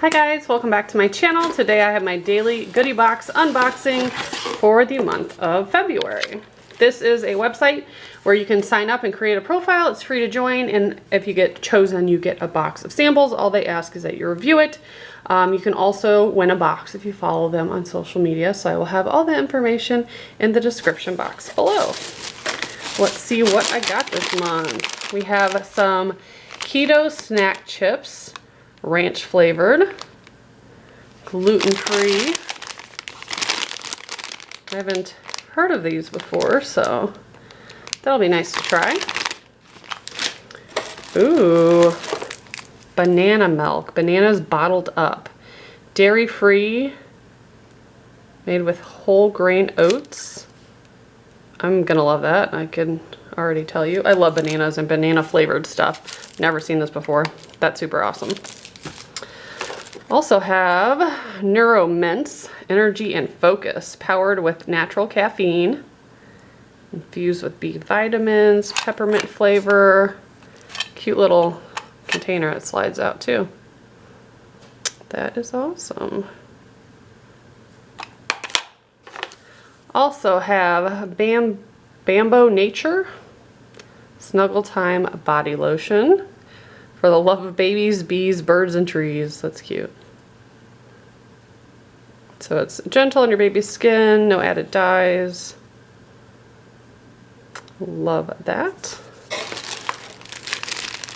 Hi guys, welcome back to my channel. Today I have my daily goodie box unboxing for the month of February. This is a website where you can sign up and create a profile. It's free to join, and if you get chosen, you get a box of samples. All they ask is that you review it. You can also win a box if you follow them on social media, so I will have all the information in the description box below. Let's see what I got this month. We have some keto snack chips, ranch flavored, gluten-free. I haven't heard of these before, so that'll be nice to try. Ooh, banana milk. Bananas bottled up. Dairy-free, made with whole grain oats. I'm gonna love that, I can already tell you. I love bananas and banana flavored stuff. Never seen this before. That's super awesome. Also have Neuro Men's Energy and Focus, powered with natural caffeine, infused with B vitamins, peppermint flavor. Cute little container it slides out too. That is awesome. Also have Bambo Nature Snuggle Time Body Lotion. For the love of babies, bees, birds, and trees. That's cute. So it's gentle on your baby's skin, no added dyes. Love that.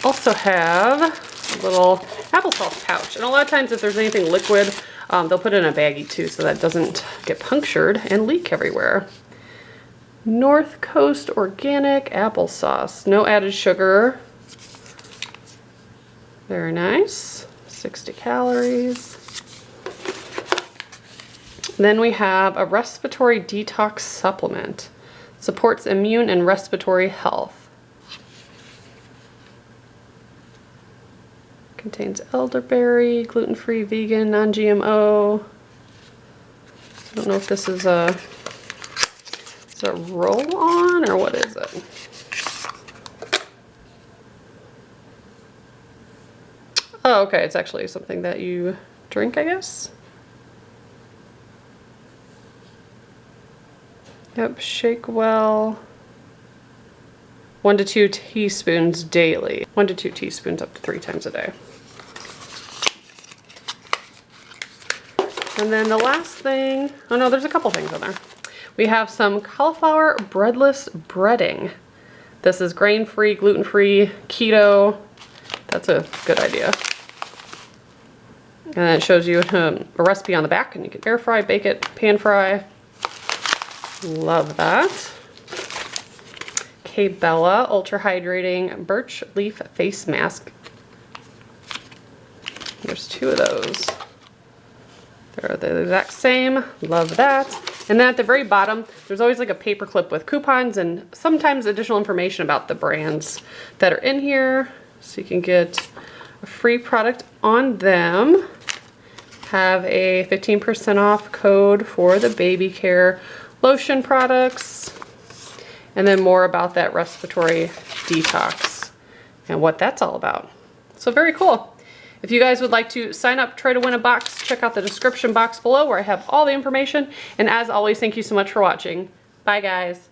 Also have a little applesauce pouch. And a lot of times if there's anything liquid, they'll put it in a baggie too so that it doesn't get punctured and leak everywhere. North Coast Organic Applesauce. No added sugar. Very nice, 60 calories. Then we have a Respiratory Detox supplement. Supports immune and respiratory health. Contains elderberry, gluten-free, vegan, non-GMO. I don't know if this is a roll-on or what is it? Oh, okay, it's actually something that you drink, I guess. Yep, shake well. 1 to 2 teaspoons daily. 1 to 2 teaspoons up to 3 times a day. And then the last thing, oh no, there's a couple things in there. We have some cauliflower breadless breading. This is grain-free, gluten-free, keto. That's a good idea. And then it shows you a recipe on the back, and you can air fry, bake it, pan fry. Love that. Bella Ultra Hydrating Birch Leaf Face Mask. There's 2 of those. They're the exact same. Love that. And then at the very bottom, there's always like a paper clip with coupons and sometimes additional information about the brands that are in here. So you can get a free product on them. Have a 15% off code for the baby care lotion products. And then more about that respiratory detox and what that's all about. So very cool. If you guys would like to sign up, try to win a box, check out the description box below where I have all the information. And as always, thank you so much for watching. Bye guys.